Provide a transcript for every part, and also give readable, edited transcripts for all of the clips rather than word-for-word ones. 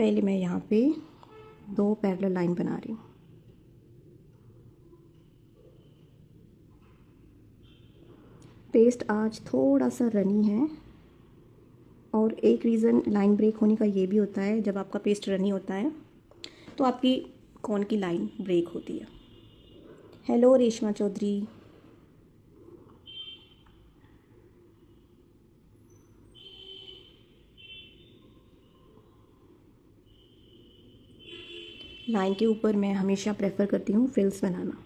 पहले मैं यहाँ पे 2 पैरेलल लाइन बना रही हूँ। पेस्ट आज थोड़ा सा रनी है और एक रीज़न लाइन ब्रेक होने का ये भी होता है, जब आपका पेस्ट रनी होता है तो आपकी कौन की लाइन ब्रेक होती है। हेलो रेशमा चौधरी। लाइन के ऊपर मैं हमेशा प्रेफर करती हूँ फ्रिल्स बनाना।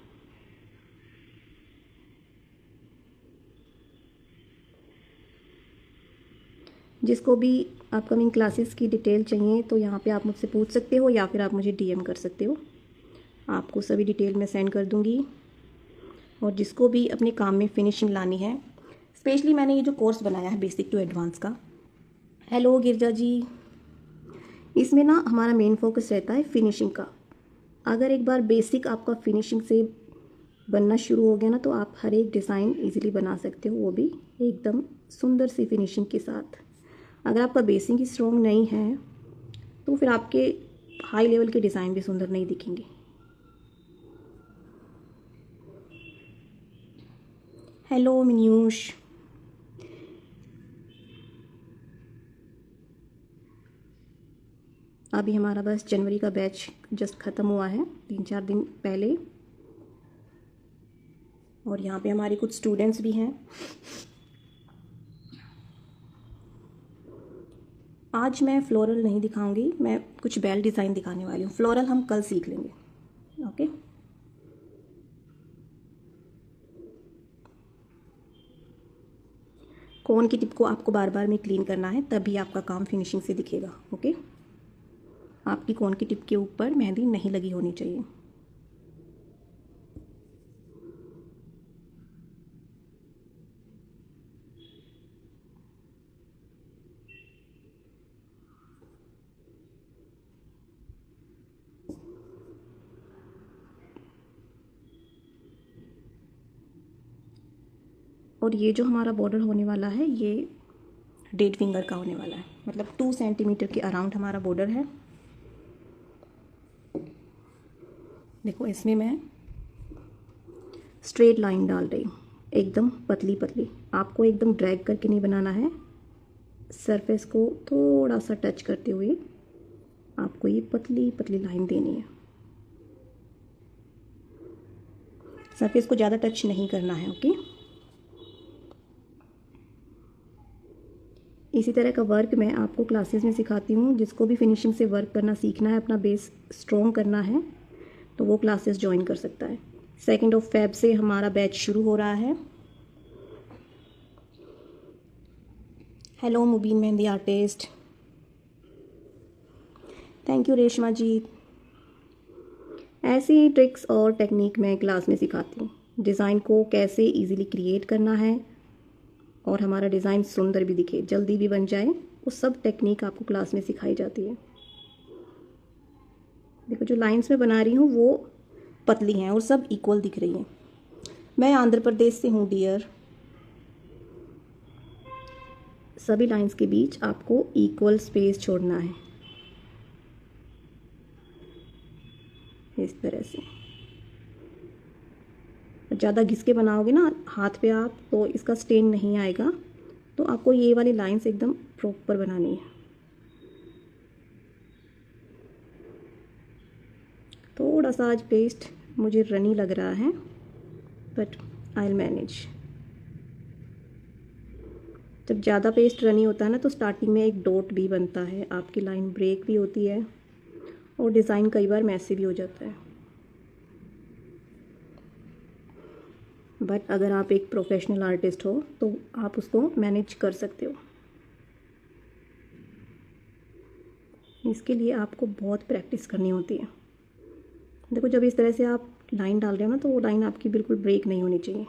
जिसको भी अपकमिंग क्लासेस की डिटेल चाहिए तो यहाँ पे आप मुझसे पूछ सकते हो या फिर आप मुझे डीएम कर सकते हो, आपको सभी डिटेल मैं सेंड कर दूँगी। और जिसको भी अपने काम में फिनिशिंग लानी है, स्पेशली मैंने ये जो कोर्स बनाया है बेसिक टू एडवांस का। हेलो गिरजा जी। इसमें ना हमारा मेन फोकस रहता है फिनिशिंग का। अगर एक बार बेसिक आपका फिनिशिंग से बनना शुरू हो गया ना तो आप हर एक डिज़ाइन इजीली बना सकते हो, वो भी एकदम सुंदर सी फिनिशिंग के साथ। अगर आपका बेसिक ही स्ट्रॉन्ग नहीं है तो फिर आपके हाई लेवल के डिज़ाइन भी सुंदर नहीं दिखेंगे। हेलो मिन्यूश। अभी हमारा बस जनवरी का बैच जस्ट ख़त्म हुआ है 3-4 दिन पहले, और यहाँ पे हमारे कुछ स्टूडेंट्स भी हैं। आज मैं फ्लोरल नहीं दिखाऊंगी, मैं कुछ बेल डिज़ाइन दिखाने वाली हूँ। फ्लोरल हम कल सीख लेंगे। ओके। कोन की टिप को आपको बार बार में क्लीन करना है, तभी आपका काम फिनिशिंग से दिखेगा। ओके। आपकी कोन की टिप के ऊपर मेहंदी नहीं लगी होनी चाहिए। और ये जो हमारा बॉर्डर होने वाला है ये 1.5 फिंगर का होने वाला है, मतलब 2 सेंटीमीटर के अराउंड हमारा बॉर्डर है। देखो इसमें मैं स्ट्रेट लाइन डाल रही हूँ, एकदम पतली पतली। आपको एकदम ड्रैग करके नहीं बनाना है, सरफेस को थोड़ा सा टच करते हुए आपको ये पतली पतली लाइन देनी है। सरफेस को ज़्यादा टच नहीं करना है। ओके। इसी तरह का वर्क मैं आपको क्लासेस में सिखाती हूँ। जिसको भी फिनिशिंग से वर्क करना सीखना है, अपना बेस स्ट्रॉन्ग करना है, तो वो क्लासेस ज्वाइन कर सकता है। 2 फेब से हमारा बैच शुरू हो रहा है। Hello Mubeen mehndi artist. Thank you Reshma ji. ऐसी ट्रिक्स और टेक्निक मैं क्लास में सिखाती हूँ। डिज़ाइन को कैसे इजीली क्रिएट करना है और हमारा डिज़ाइन सुंदर भी दिखे, जल्दी भी बन जाए, वो सब टेक्निक आपको क्लास में सिखाई जाती है। देखो जो लाइंस में बना रही हूँ वो पतली हैं और सब इक्वल दिख रही हैं। मैं आंध्र प्रदेश से हूँ डियर। सभी लाइंस के बीच आपको इक्वल स्पेस छोड़ना है, इस तरह से। ज़्यादा घिस के बनाओगे ना हाथ पे आप, तो इसका स्टेन नहीं आएगा। तो आपको ये वाली लाइंस एकदम प्रॉपर बनानी है। थोड़ा सा आज पेस्ट मुझे रनी लग रहा है, बट आई विल मैनेज। जब ज़्यादा पेस्ट रनी होता है ना तो स्टार्टिंग में एक डॉट भी बनता है, आपकी लाइन ब्रेक भी होती है और डिज़ाइन कई बार मैसी भी हो जाता है। बट अगर आप एक प्रोफेशनल आर्टिस्ट हो तो आप उसको मैनेज कर सकते हो। इसके लिए आपको बहुत प्रैक्टिस करनी होती है। देखो जब इस तरह से आप लाइन डाल रहे हो ना तो वो लाइन आपकी बिल्कुल ब्रेक नहीं होनी चाहिए।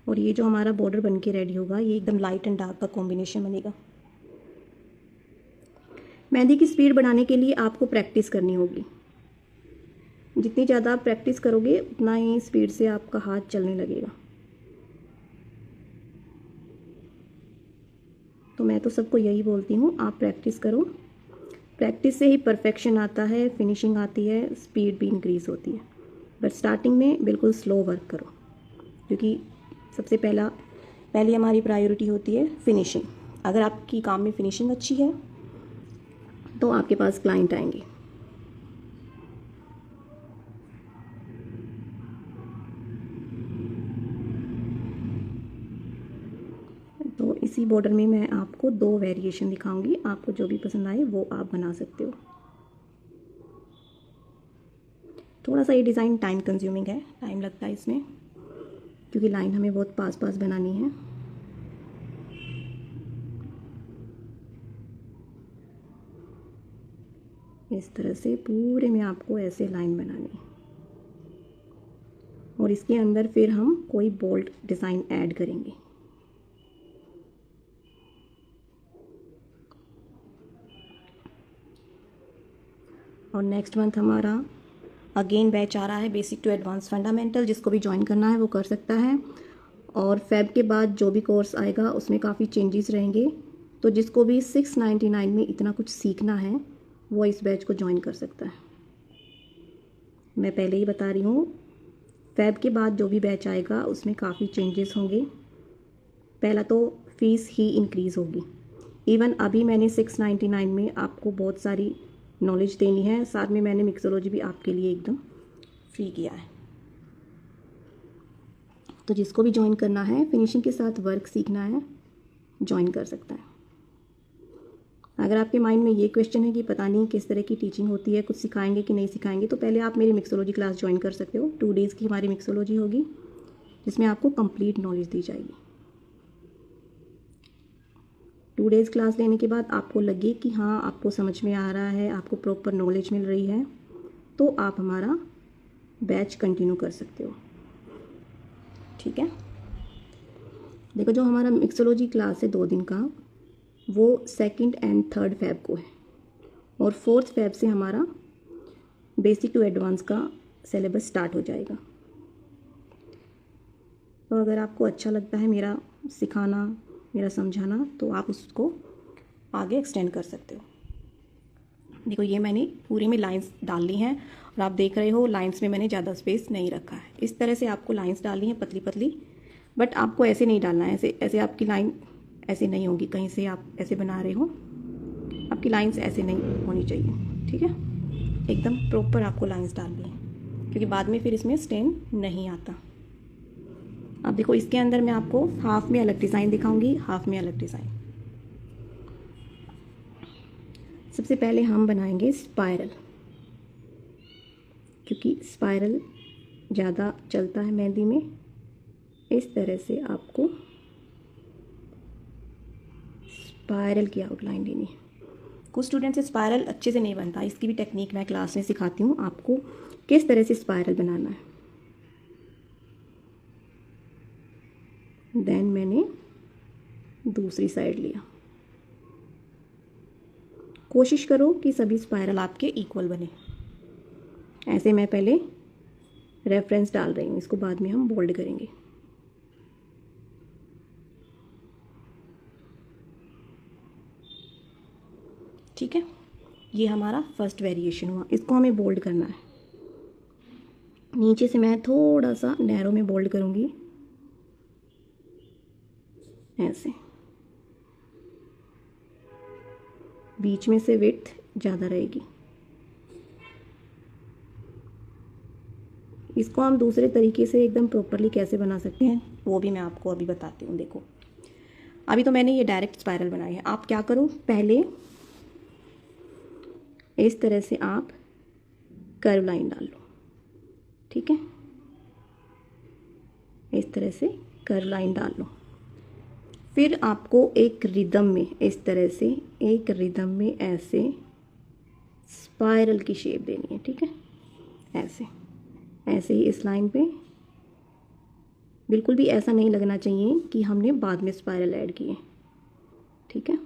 और ये जो हमारा बॉर्डर बन के रेडी होगा ये एकदम लाइट एंड डार्क का कॉम्बिनेशन बनेगा। मेहंदी की स्पीड बढ़ाने के लिए आपको प्रैक्टिस करनी होगी। जितनी ज़्यादा आप प्रैक्टिस करोगे उतना ही स्पीड से आपका हाथ चलने लगेगा। तो मैं तो सबको यही बोलती हूँ, आप प्रैक्टिस करो। प्रैक्टिस से ही परफेक्शन आता है, फिनिशिंग आती है, स्पीड भी इंक्रीज़ होती है। बट स्टार्टिंग में बिल्कुल स्लो वर्क करो, क्योंकि सबसे पहली हमारी प्रायोरिटी होती है फिनिशिंग। अगर आपकी काम में फिनिशिंग अच्छी है तो आपके पास क्लाइंट आएंगे। तो इसी बॉर्डर में मैं आपको 2 वेरिएशन दिखाऊंगी, आपको जो भी पसंद आए वो आप बना सकते हो। थोड़ा सा ये डिज़ाइन टाइम कंज्यूमिंग है, टाइम लगता है इसमें, क्योंकि लाइन हमें बहुत पास पास बनानी है। इस तरह से पूरे में आपको ऐसे लाइन बनानी है, और इसके अंदर फिर हम कोई बोल्ड डिज़ाइन ऐड करेंगे। और नेक्स्ट मंथ हमारा अगेन बैच आ रहा है, बेसिक टू एडवांस फंडामेंटल। जिसको भी ज्वाइन करना है वो कर सकता है। और फेब के बाद जो भी कोर्स आएगा उसमें काफ़ी चेंजेस रहेंगे, तो जिसको भी 699 में इतना कुछ सीखना है वो इस बैच को ज्वाइन कर सकता है। मैं पहले ही बता रही हूँ, फेब के बाद जो भी बैच आएगा उसमें काफ़ी चेंजेस होंगे। पहला तो फ़ीस ही इंक्रीज़ होगी। इवन अभी मैंने 699 में आपको बहुत सारी नॉलेज देनी है, साथ में मैंने मिक्सोलॉजी भी आपके लिए एकदम फ्री किया है। तो जिसको भी ज्वाइन करना है, फिनिशिंग के साथ वर्क सीखना है, ज्वाइन कर सकता है। अगर आपके माइंड में ये क्वेश्चन है कि पता नहीं किस तरह की टीचिंग होती है, कुछ सिखाएंगे कि नहीं सिखाएंगे, तो पहले आप मेरी मिक्सोलॉजी क्लास ज्वाइन कर सकते हो। 2 डेज़ की हमारी मिक्सोलॉजी होगी, जिसमें आपको कंप्लीट नॉलेज दी जाएगी। 2 डेज़ क्लास लेने के बाद आपको लगे कि हाँ आपको समझ में आ रहा है, आपको प्रॉपर नॉलेज मिल रही है, तो आप हमारा बैच कंटिन्यू कर सकते हो। ठीक है, देखो जो हमारा मिक्सोलॉजी क्लास है 2 दिन का, वो 2 एंड 3 फेब को है, और 4 फेब से हमारा बेसिक टू एडवांस का सिलेबस स्टार्ट हो जाएगा। तो अगर आपको अच्छा लगता है मेरा सिखाना, मेरा समझाना, तो आप उसको आगे एक्सटेंड कर सकते हो। देखो ये मैंने पूरे में लाइंस डाल ली हैं, और आप देख रहे हो लाइंस में मैंने ज़्यादा स्पेस नहीं रखा है। इस तरह से आपको लाइंस डालनी है पतली पतली, बट आपको ऐसे नहीं डालना है, ऐसे आपकी लाइन ऐसे नहीं होगी। कहीं से आप ऐसे बना रहे हो, आपकी लाइंस ऐसे नहीं होनी चाहिए। ठीक है, एकदम प्रॉपर आपको लाइंस डालनी है, क्योंकि बाद में फिर इसमें स्टेन नहीं आता। अब देखो इसके अंदर मैं आपको हाफ में अलग डिज़ाइन दिखाऊंगी, हाफ में अलग डिज़ाइन। सबसे पहले हम बनाएंगे स्पाइरल, क्योंकि स्पाइरल ज़्यादा चलता है मेहंदी में। इस तरह से आपको स्पाइरल की आउटलाइन देनी है। कुछ स्टूडेंट से स्पाइरल अच्छे से नहीं बनता, इसकी भी टेक्निक मैं क्लास में सिखाती हूँ आपको किस तरह से स्पाइरल बनाना है। देन मैंने दूसरी साइड लिया। कोशिश करो कि सभी स्पाइरल आपके इक्वल बने। ऐसे मैं पहले रेफरेंस डाल रही हूँ, इसको बाद में हम बोल्ड करेंगे। ठीक है, ये हमारा फर्स्ट वेरिएशन हुआ, इसको हमें बोल्ड करना है। नीचे से मैं थोड़ा सा नैरो में बोल्ड करूँगी, ऐसे। बीच में से विड्थ ज़्यादा रहेगी। इसको हम दूसरे तरीके से एकदम प्रॉपरली कैसे बना सकते हैं वो भी मैं आपको अभी बताती हूँ। देखो अभी तो मैंने ये डायरेक्ट स्पाइरल बनाई है। आप क्या करो, पहले इस तरह से आप कर्व लाइन डाल लो। ठीक है, इस तरह से कर्व लाइन डाल लो। फिर आपको एक रिदम में, इस तरह से एक रिदम में ऐसे स्पाइरल की शेप देनी है। ठीक है, ऐसे ऐसे ही इस लाइन पे। बिल्कुल भी ऐसा नहीं लगना चाहिए कि हमने बाद में स्पाइरल ऐड किए। ठीक है,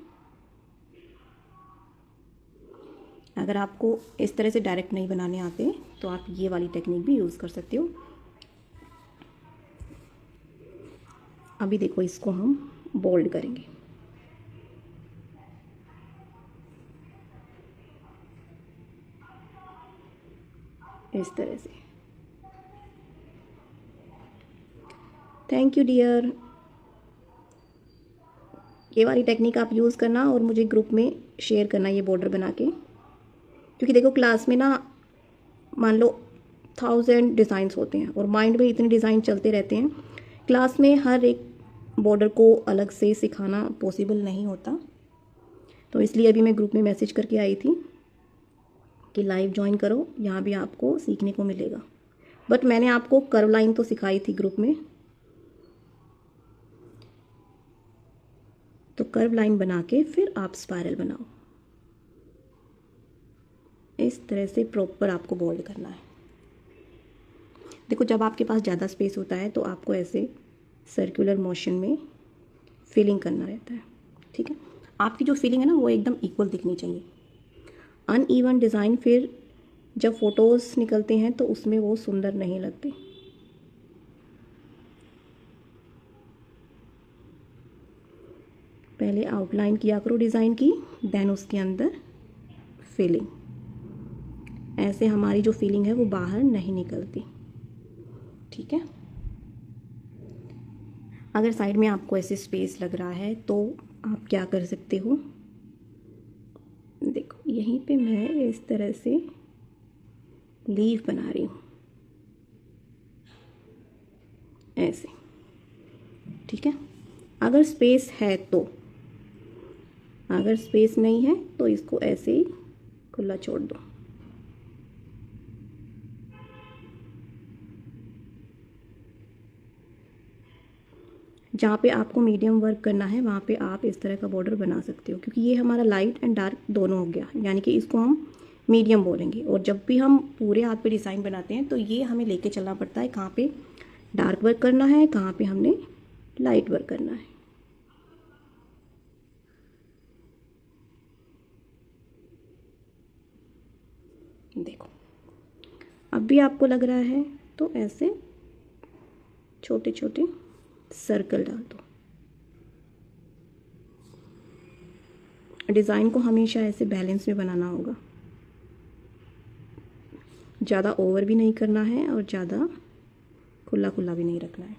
अगर आपको इस तरह से डायरेक्ट नहीं बनाने आते तो आप ये वाली टेक्निक भी यूज़ कर सकते हो। अभी देखो इसको हम बोल्ड करेंगे। इस तरह से। Thank you dear. ये वाली टेक्निक आप यूज़ करना और मुझे ग्रुप में शेयर करना ये बॉर्डर बना के, क्योंकि देखो क्लास में ना मान लो 1000 डिज़ाइंस होते हैं और माइंड में इतने डिज़ाइन चलते रहते हैं, क्लास में हर एक बॉर्डर को अलग से सिखाना पॉसिबल नहीं होता। तो इसलिए अभी मैं ग्रुप में मैसेज करके आई थी कि लाइव ज्वाइन करो, यहाँ भी आपको सीखने को मिलेगा। बट मैंने आपको कर्व लाइन तो सिखाई थी ग्रुप में, तो कर्व लाइन बना के फिर आप स्पाइरल बनाओ। इस तरह से प्रॉपर आपको बोल्ड करना है। देखो जब आपके पास ज़्यादा स्पेस होता है तो आपको ऐसे सर्कुलर मोशन में फिलिंग करना रहता है, ठीक है। आपकी जो फिलिंग है ना वो एकदम इक्वल दिखनी चाहिए। अनइवन डिज़ाइन फिर जब फ़ोटोज़ निकलते हैं तो उसमें वो सुंदर नहीं लगते। पहले आउटलाइन किया करो डिज़ाइन की, देन उसके अंदर फिलिंग। ऐसे हमारी जो फीलिंग है वो बाहर नहीं निकलती, ठीक है। अगर साइड में आपको ऐसे स्पेस लग रहा है तो आप क्या कर सकते हो, देखो यहीं पे मैं इस तरह से लीव बना रही हूँ ऐसे, ठीक है। अगर स्पेस है तो, अगर स्पेस नहीं है तो इसको ऐसे ही खुला छोड़ दो। जहाँ पे आपको मीडियम वर्क करना है वहाँ पे आप इस तरह का बॉर्डर बना सकते हो, क्योंकि ये हमारा लाइट एंड डार्क दोनों हो गया, यानी कि इसको हम मीडियम बोलेंगे। और जब भी हम पूरे हाथ पे डिज़ाइन बनाते हैं तो ये हमें लेके चलना पड़ता है, कहाँ पे डार्क वर्क करना है, कहाँ पे हमने लाइट वर्क करना है। देखो अब भी आपको लग रहा है तो ऐसे छोटे छोटे सर्कल डाल दो। डिज़ाइन को हमेशा ऐसे बैलेंस में बनाना होगा, ज़्यादा ओवर भी नहीं करना है और ज़्यादा खुला खुला भी नहीं रखना है।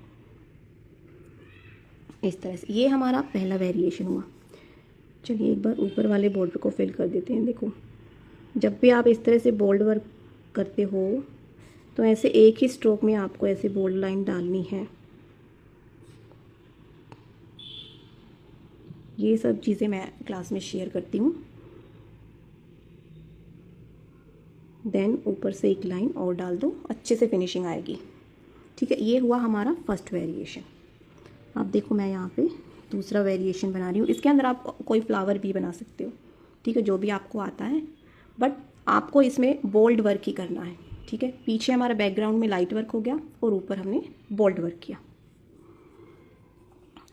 इस तरह से ये हमारा पहला वेरिएशन हुआ। चलिए एक बार ऊपर वाले बॉर्डर को फिल कर देते हैं। देखो जब भी आप इस तरह से बोल्ड वर्क करते हो तो ऐसे एक ही स्ट्रोक में आपको ऐसे बोल्ड लाइन डालनी है। ये सब चीज़ें मैं क्लास में शेयर करती हूँ। देन ऊपर से एक लाइन और डाल दो, अच्छे से फिनिशिंग आएगी, ठीक है। ये हुआ हमारा फर्स्ट वेरिएशन। अब देखो मैं यहाँ पे दूसरा वेरिएशन बना रही हूँ। इसके अंदर आप कोई फ्लावर भी बना सकते हो, ठीक है, जो भी आपको आता है, बट आपको इसमें बोल्ड वर्क ही करना है, ठीक है। पीछे हमारा बैकग्राउंड में लाइट वर्क हो गया और ऊपर हमने बोल्ड वर्क किया।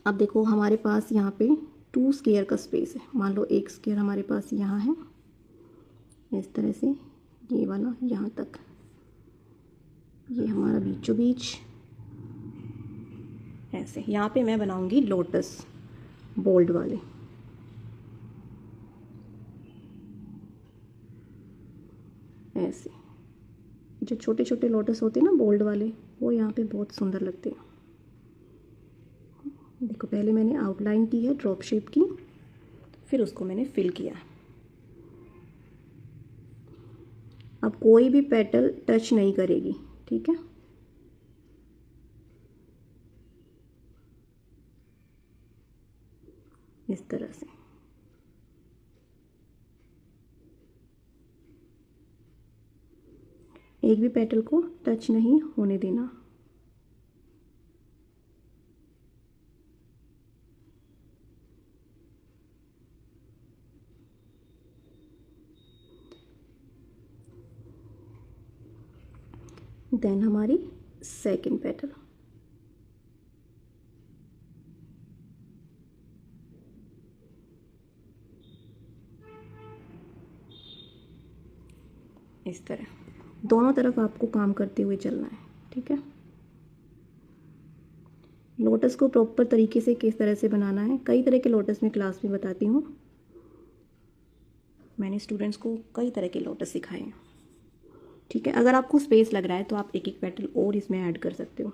अब देखो हमारे पास यहाँ पे 2 स्क्वायर का स्पेस है। मान लो एक स्क्वायर हमारे पास यहाँ है, इस तरह से ये वाला यहाँ तक, ये हमारा बीचों बीच ऐसे। यहाँ पे मैं बनाऊंगी लोटस बोल्ड वाले। ऐसे जो छोटे छोटे लोटस होते हैं ना बोल्ड वाले, वो यहाँ पे बहुत सुंदर लगते हैं। देखो पहले मैंने आउटलाइन की है ड्रॉप शेप की, फिर उसको मैंने फिल किया। अब कोई भी पेटल टच नहीं करेगी, ठीक है। इस तरह से एक भी पेटल को टच नहीं होने देना। देन हमारी सेकंड पेटल, इस तरह दोनों तरफ आपको काम करते हुए चलना है, ठीक है। लोटस को प्रॉपर तरीके से किस तरह से बनाना है, कई तरह के लोटस मैं क्लास में बताती हूँ। मैंने स्टूडेंट्स को कई तरह के लोटस सिखाए हैं, ठीक है। अगर आपको स्पेस लग रहा है तो आप एक एक पेटल और इसमें ऐड कर सकते हो।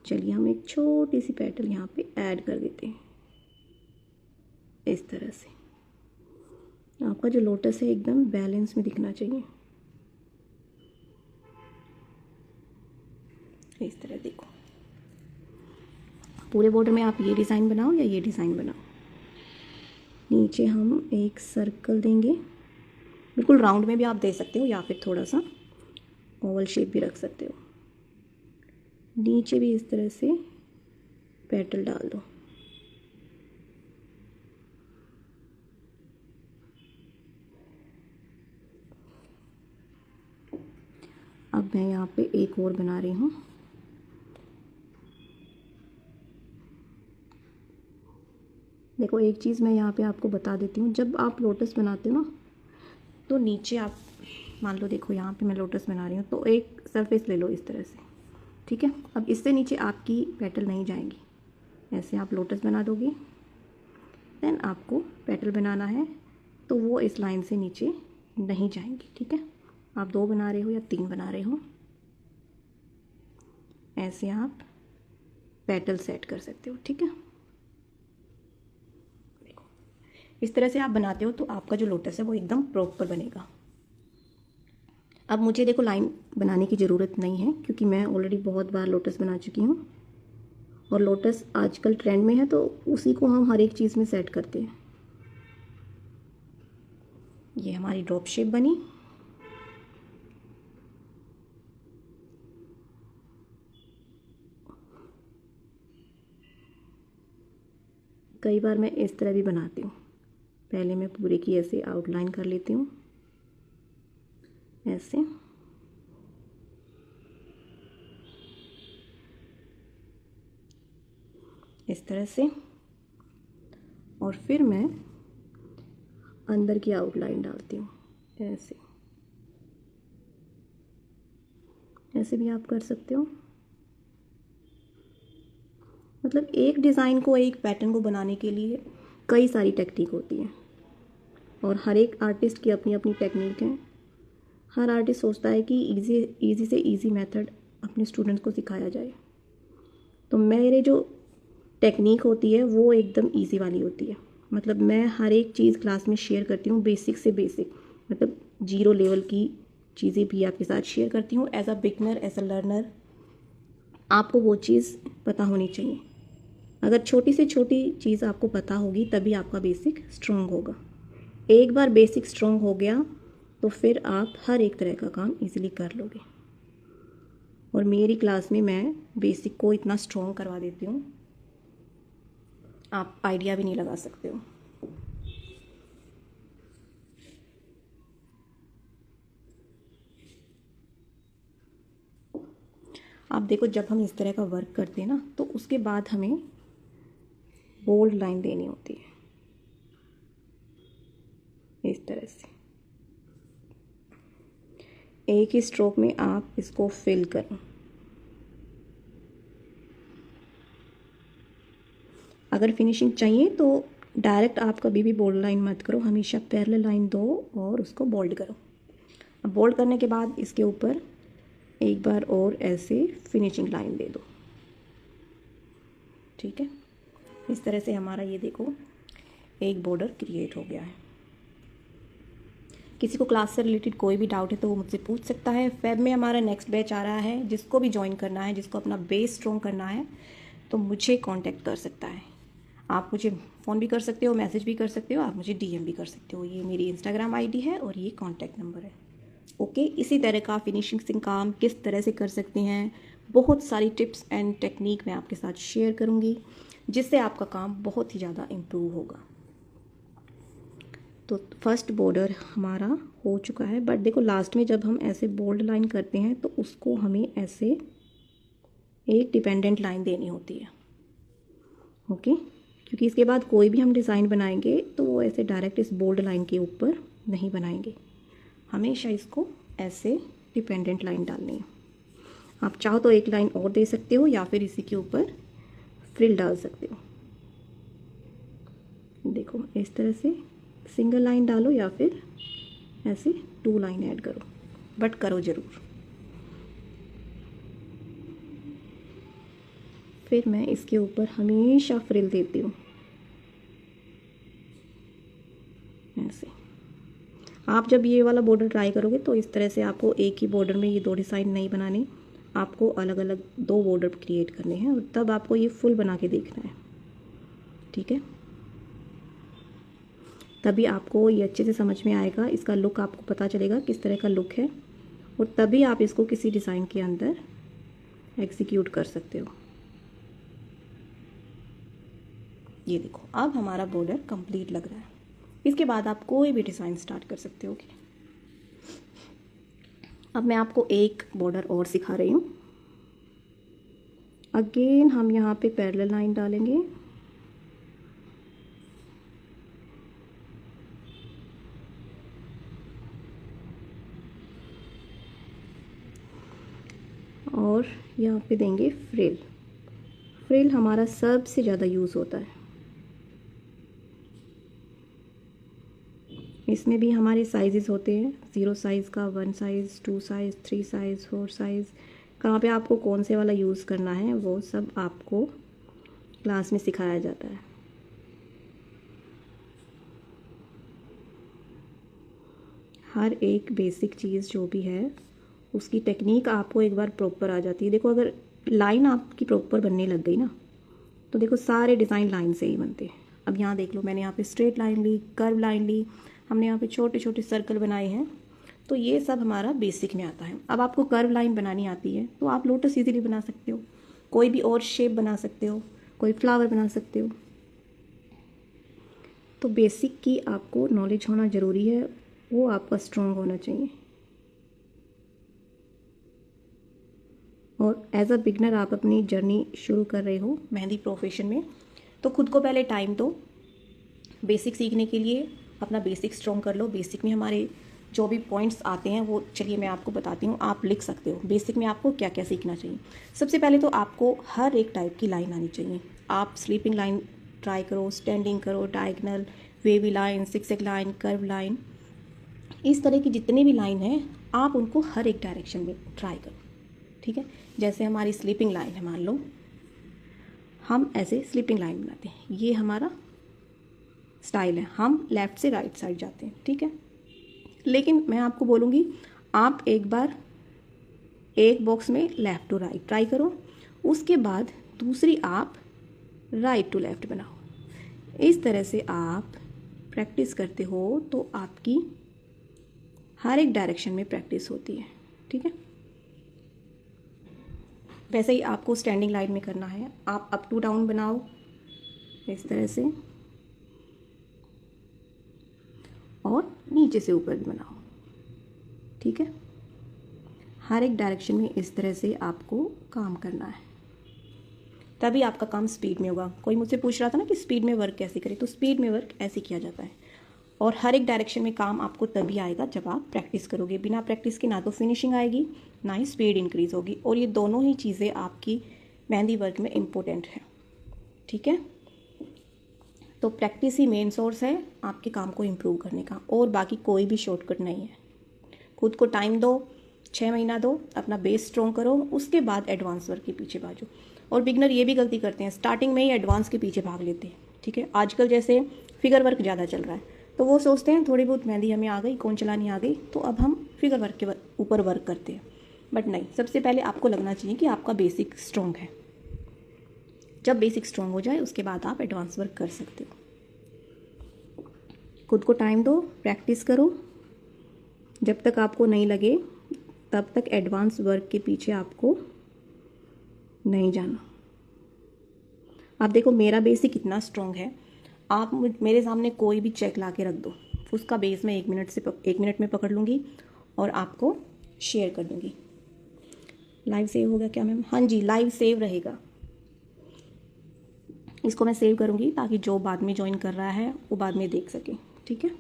चलिए हम एक छोटी सी पेटल यहाँ पे ऐड कर देते हैं। इस तरह से आपका जो लोटस है एकदम बैलेंस में दिखना चाहिए। इस तरह देखो, पूरे बॉर्डर में आप ये डिज़ाइन बनाओ या ये डिज़ाइन बनाओ। नीचे हम एक सर्कल देंगे, बिल्कुल राउंड में भी आप दे सकते हो या फिर थोड़ा सा ओवल शेप भी रख सकते हो। नीचे भी इस तरह से पेटल डाल दो। अब मैं यहाँ पे एक और बना रही हूँ। देखो एक चीज़ मैं यहाँ पे आपको बता देती हूँ, जब आप लोटस बनाते हो ना तो नीचे आप मान लो, देखो यहाँ पे मैं लोटस बना रही हूँ तो एक सरफेस ले लो इस तरह से, ठीक है। अब इससे नीचे आपकी पेटल नहीं जाएंगी, ऐसे आप लोटस बना दोगे। देन आपको पेटल बनाना है तो वो इस लाइन से नीचे नहीं जाएंगी, ठीक है। आप 2 बना रहे हो या 3 बना रहे हो, ऐसे आप पेटल सेट कर सकते हो, ठीक है। देखो इस तरह से आप बनाते हो तो आपका जो लोटस है वो एकदम प्रॉपर बनेगा। अब मुझे देखो लाइन बनाने की ज़रूरत नहीं है क्योंकि मैं ऑलरेडी बहुत बार लोटस बना चुकी हूँ और लोटस आजकल ट्रेंड में है तो उसी को हम हर एक चीज़ में सेट करते हैं। ये हमारी ड्रॉप शेप बनी। कई बार मैं इस तरह भी बनाती हूँ, पहले मैं पूरे की ऐसे आउटलाइन कर लेती हूँ, ऐसे। इस तरह से, और फिर मैं अंदर की आउटलाइन डालती हूँ ऐसे। ऐसे भी आप कर सकते हो। मतलब एक डिज़ाइन को, एक पैटर्न को बनाने के लिए कई सारी टेक्निक होती है और हर एक आर्टिस्ट की अपनी अपनी टेक्निक है। हर आर्टिस्ट सोचता है कि इजी से इजी मेथड अपने स्टूडेंट्स को सिखाया जाए। तो मेरे जो टेक्निक होती है वो एकदम इजी वाली होती है। मतलब मैं हर एक चीज़ क्लास में शेयर करती हूँ, बेसिक से बेसिक, मतलब 0 लेवल की चीज़ें भी आपके साथ शेयर करती हूँ। As a beginner, as a learner आपको वो चीज़ पता होनी चाहिए। अगर छोटी से छोटी चीज़ आपको पता होगी तभी आपका बेसिक स्ट्रॉन्ग होगा। एक बार बेसिक स्ट्रॉन्ग हो गया तो फिर आप हर एक तरह का काम इजीली कर लोगे। और मेरी क्लास में मैं बेसिक को इतना स्ट्रॉन्ग करवा देती हूँ, आप आइडिया भी नहीं लगा सकते हो। आप देखो जब हम इस तरह का वर्क करते हैं ना तो उसके बाद हमें बोल्ड लाइन देनी होती है इस तरह से। एक ही स्ट्रोक में आप इसको फिल करो। अगर फिनिशिंग चाहिए तो डायरेक्ट आप कभी भी बोल्ड लाइन मत करो, हमेशा पैरेलल लाइन दो और उसको बोल्ड करो। अब बोल्ड करने के बाद इसके ऊपर एक बार और ऐसे फिनिशिंग लाइन दे दो, ठीक है। इस तरह से हमारा ये देखो एक बॉर्डर क्रिएट हो गया है। किसी को क्लास से रिलेटेड कोई भी डाउट है तो वो मुझसे पूछ सकता है। फेब में हमारा नेक्स्ट बैच आ रहा है, जिसको भी ज्वाइन करना है, जिसको अपना बेस स्ट्रॉन्ग करना है तो मुझे कांटेक्ट कर सकता है। आप मुझे फ़ोन भी कर सकते हो, मैसेज भी कर सकते हो, आप मुझे डीएम भी कर सकते हो। ये मेरी इंस्टाग्राम आईडी है और ये कांटेक्ट नंबर है, ओके। इसी तरह का फिनिशिंग से काम किस तरह से कर सकते हैं, बहुत सारी टिप्स एंड टेक्निक मैं आपके साथ शेयर करूँगी, जिससे आपका काम बहुत ही ज़्यादा इम्प्रूव होगा। तो फर्स्ट बॉर्डर हमारा हो चुका है, बट देखो लास्ट में जब हम ऐसे बोल्ड लाइन करते हैं तो उसको हमें ऐसे एक डिपेंडेंट लाइन देनी होती है, ओके। क्योंकि इसके बाद कोई भी हम डिज़ाइन बनाएंगे तो वो ऐसे डायरेक्ट इस बोल्ड लाइन के ऊपर नहीं बनाएंगे, हमेशा इसको ऐसे डिपेंडेंट लाइन डालनी है। आप चाहो तो एक लाइन और दे सकते हो या फिर इसी के ऊपर फ्रिल डाल सकते हो। देखो इस तरह से सिंगल लाइन डालो या फिर ऐसे 2 लाइन ऐड करो, बट करो ज़रूर। फिर मैं इसके ऊपर हमेशा फ्रिल देती हूँ ऐसे। आप जब ये वाला बॉर्डर ट्राई करोगे तो इस तरह से आपको एक ही बॉर्डर में ये 2 डिज़ाइन नहीं बनाने, आपको अलग अलग 2 बॉर्डर क्रिएट करने हैं और तब आपको ये फुल बना के देखना है, ठीक है। तभी आपको ये अच्छे से समझ में आएगा, इसका लुक आपको पता चलेगा किस तरह का लुक है, और तभी आप इसको किसी डिज़ाइन के अंदर एग्जीक्यूट कर सकते हो। ये देखो अब हमारा बॉर्डर कंप्लीट लग रहा है। इसके बाद आप कोई भी डिज़ाइन स्टार्ट कर सकते हो। अब मैं आपको एक बॉर्डर और सिखा रही हूँ। अगेन हम यहाँ पे पैरेलल लाइन डालेंगे और यहाँ पे देंगे फ्रिल। फ्रिल हमारा सबसे ज़्यादा यूज़ होता है। इसमें भी हमारे साइज़ होते हैं, 0 साइज़ का, 1 साइज़, 2 साइज़, 3 साइज़, 4 साइज़। कहाँ पे आपको कौन से वाला यूज़ करना है वो सब आपको क्लास में सिखाया जाता है। हर एक बेसिक चीज़ जो भी है उसकी टेक्निक आपको एक बार प्रॉपर आ जाती है। देखो अगर लाइन आपकी प्रॉपर बनने लग गई ना तो देखो सारे डिज़ाइन लाइन से ही बनते हैं। अब यहाँ देख लो, मैंने यहाँ पे स्ट्रेट लाइन ली, कर्व लाइन ली, हमने यहाँ पे छोटे छोटे सर्कल बनाए हैं, तो ये सब हमारा बेसिक में आता है। अब आपको कर्व लाइन बनानी आती है तो आप लोटस इजीली बना सकते हो, कोई भी और शेप बना सकते हो, कोई फ्लावर बना सकते हो। तो बेसिक की आपको नॉलेज होना ज़रूरी है, वो आपका स्ट्रॉन्ग होना चाहिए। और एज अ बिगनर आप अपनी जर्नी शुरू कर रहे हो मेहंदी प्रोफेशन में, तो खुद को पहले टाइम दो बेसिक सीखने के लिए, अपना बेसिक स्ट्रॉन्ग कर लो। बेसिक में हमारे जो भी पॉइंट्स आते हैं वो चलिए मैं आपको बताती हूँ, आप लिख सकते हो बेसिक में आपको क्या क्या सीखना चाहिए। सबसे पहले तो आपको हर एक टाइप की लाइन आनी चाहिए। आप स्लीपिंग लाइन ट्राई करो, स्टैंडिंग करो, diagonal, wavy line, zigzag line, curve line, इस तरह की जितनी भी लाइन है आप उनको हर एक डायरेक्शन में ट्राई करो, ठीक है। जैसे हमारी स्लीपिंग लाइन है, मान लो हम ऐसे स्लीपिंग लाइन बनाते हैं, ये हमारा स्टाइल है, हम लेफ़्ट से राइट साइड जाते हैं, ठीक है। लेकिन मैं आपको बोलूँगी आप एक बार एक बॉक्स में लेफ़्ट टू राइट ट्राई करो, उसके बाद दूसरी आप राइट टू लेफ़्ट बनाओ। इस तरह से आप प्रैक्टिस करते हो तो आपकी हर एक डायरेक्शन में प्रैक्टिस होती है, ठीक है। वैसे ही आपको स्टैंडिंग लाइन में करना है, आप अप टू डाउन बनाओ इस तरह से, और नीचे से ऊपर भी बनाओ, ठीक है। हर एक डायरेक्शन में इस तरह से आपको काम करना है, तभी आपका काम स्पीड में होगा। कोई मुझसे पूछ रहा था ना कि स्पीड में वर्क कैसे करें, तो स्पीड में वर्क ऐसे किया जाता है। और हर एक डायरेक्शन में काम आपको तभी आएगा जब आप प्रैक्टिस करोगे। बिना प्रैक्टिस के ना तो फिनिशिंग आएगी ना ही स्पीड इंक्रीज़ होगी, और ये दोनों ही चीज़ें आपकी मेहंदी वर्क में इम्पोर्टेंट है, ठीक है। तो प्रैक्टिस ही मेन सोर्स है आपके काम को इम्प्रूव करने का, और बाकी कोई भी शॉर्टकट नहीं है। खुद को टाइम दो, 6 महीना दो, अपना बेस स्ट्रॉन्ग करो, उसके बाद एडवांस वर्क के पीछे भागो। और बिगनर ये भी गलती करते हैं, स्टार्टिंग में ही एडवांस के पीछे भाग लेते हैं, ठीक है। आजकल जैसे फिगर वर्क ज़्यादा चल रहा है, तो वो सोचते हैं थोड़ी बहुत मेहंदी हमें आ गई, कौन चलानी आ गई, तो अब हम फिगर वर्क के ऊपर वर्क करते हैं। बट नहीं, सबसे पहले आपको लगना चाहिए कि आपका बेसिक स्ट्रॉन्ग है। जब बेसिक स्ट्रॉन्ग हो जाए उसके बाद आप एडवांस वर्क कर सकते हो। खुद को टाइम दो, प्रैक्टिस करो, जब तक आपको नहीं लगे तब तक एडवांस वर्क के पीछे आपको नहीं जाना। आप देखो मेरा बेसिक इतना स्ट्रॉन्ग है, आप मेरे सामने कोई भी चेक ला के रख दो, उसका बेस मैं 1 मिनट में पकड़ लूँगी और आपको शेयर कर दूँगी। लाइव सेव हो गया क्या मैम? हाँ जी, लाइव सेव रहेगा। इसको मैं सेव करूँगी ताकि जो बाद में ज्वाइन कर रहा है वो बाद में देख सके, ठीक है।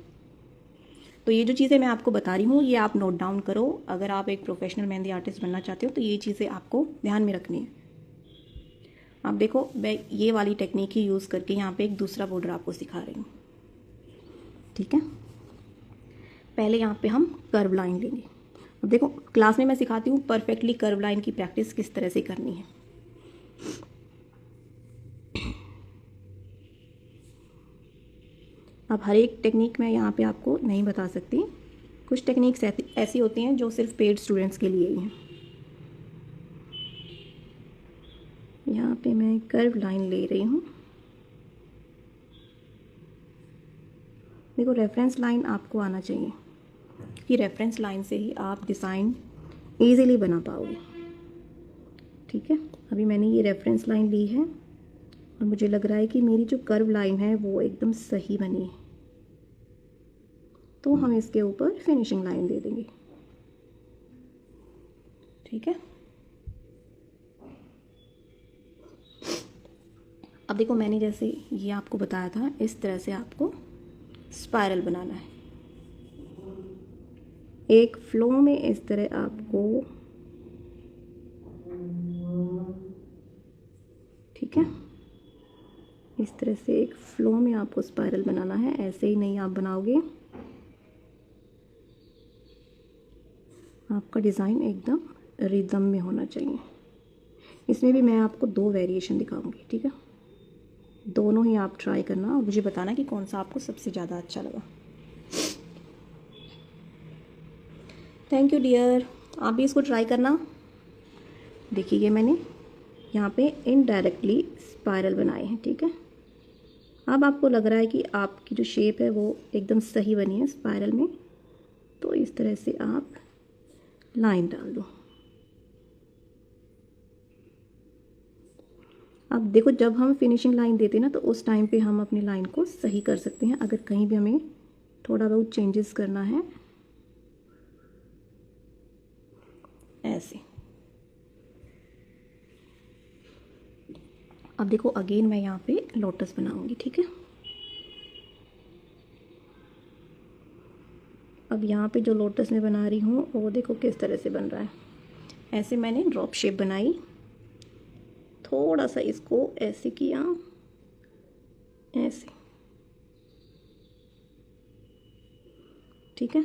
तो ये जो चीज़ें मैं आपको बता रही हूँ ये आप नोट डाउन करो। अगर आप एक प्रोफेशनल मेहंदी आर्टिस्ट बनना चाहते हो तो ये चीज़ें आपको ध्यान में रखनी है। आप देखो मैं ये वाली टेक्निक ही यूज़ करके यहाँ पे एक दूसरा बॉर्डर आपको सिखा रही हूँ, ठीक है। पहले यहाँ पे हम कर्व लाइन लेंगे। अब देखो क्लास में मैं सिखाती हूँ परफेक्टली कर्व लाइन की प्रैक्टिस किस तरह से करनी है। अब हर एक टेक्निक मैं यहाँ पे आपको नहीं बता सकती, कुछ टेक्निक्स ऐसी होती हैं जो सिर्फ पेड स्टूडेंट्स के लिए ही हैं। यहाँ पे मैं कर्व लाइन ले रही हूँ। देखो रेफरेंस लाइन आपको आना चाहिए कि रेफरेंस लाइन से ही आप डिज़ाइन ईज़िली बना पाओगे। ठीक है, अभी मैंने ये रेफरेंस लाइन ली है और मुझे लग रहा है कि मेरी जो कर्व लाइन है वो एकदम सही बनी है, तो हम इसके ऊपर फिनिशिंग लाइन दे देंगे। ठीक है, अब देखो मैंने जैसे ये आपको बताया था, इस तरह से आपको स्पाइरल बनाना है। एक फ्लो में इस तरह आपको, ठीक है, इस तरह से एक फ्लो में आपको स्पाइरल बनाना है। ऐसे ही नहीं आप बनाओगे, आपका डिज़ाइन एकदम रिदम में होना चाहिए। इसमें भी मैं आपको 2 वेरिएशन दिखाऊंगी। ठीक है, दोनों ही आप ट्राई करना और मुझे बताना कि कौन सा आपको सबसे ज़्यादा अच्छा लगा। थैंक यू डियर, आप भी इसको ट्राई करना। देखिए ये मैंने यहाँ पे इनडायरेक्टली स्पाइरल बनाए हैं। ठीक है, अब आपको लग रहा है कि आपकी जो शेप है वो एकदम सही बनी है स्पाइरल में, तो इस तरह से आप लाइन डाल दो। अब देखो जब हम फिनिशिंग लाइन देते हैं ना, तो उस टाइम पे हम अपनी लाइन को सही कर सकते हैं। अगर कहीं भी हमें थोड़ा बहुत चेंजेस करना है, ऐसे। अब देखो अगेन मैं यहाँ पे लोटस बनाऊंगी। ठीक है, अब यहाँ पे जो लोटस मैं बना रही हूँ वो देखो किस तरह से बन रहा है। ऐसे मैंने ड्रॉप शेप बनाई, थोड़ा सा इसको ऐसे किया, ऐसे। ठीक है,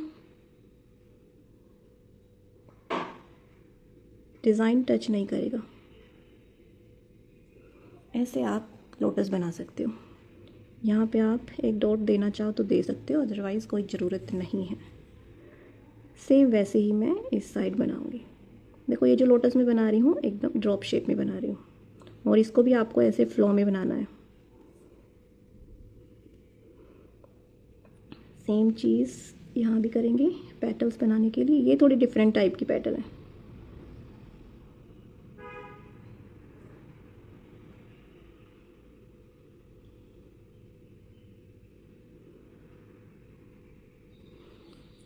डिज़ाइन टच नहीं करेगा। ऐसे आप लोटस बना सकते हो। यहाँ पे आप एक डॉट देना चाहो तो दे सकते हो, अदरवाइज़ कोई ज़रूरत नहीं है। सेम वैसे ही मैं इस साइड बनाऊंगी। देखो ये जो लोटस मैं बना रही हूँ एकदम ड्रॉप शेप में बना रही हूँ, और इसको भी आपको ऐसे फ्लो में बनाना है। सेम चीज़ यहाँ भी करेंगे पेटल्स बनाने के लिए। ये थोड़ी डिफरेंट टाइप की पेटल है।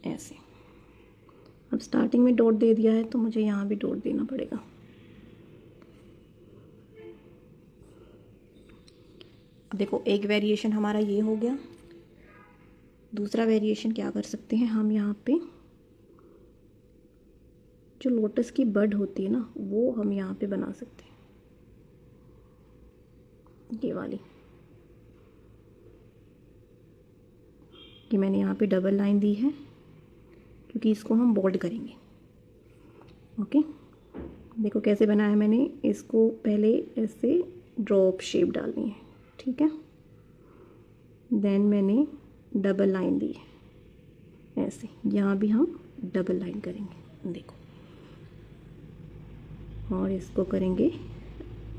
ऐसे अब स्टार्टिंग में डॉट दे दिया है तो मुझे यहाँ भी डॉट देना पड़ेगा। अब देखो एक वेरिएशन हमारा ये हो गया। दूसरा वेरिएशन क्या कर सकते हैं हम, यहाँ पे जो लोटस की बड होती है ना, वो हम यहाँ पे बना सकते हैं। ये वाली, कि मैंने यहाँ पे डबल लाइन दी है क्योंकि इसको हम बोल्ड करेंगे। ओके, देखो कैसे बनाया मैंने इसको, पहले ऐसे ड्रॉप शेप डालनी है। ठीक है, देन मैंने डबल लाइन दी है ऐसे। यहाँ भी हम डबल लाइन करेंगे, देखो, और इसको करेंगे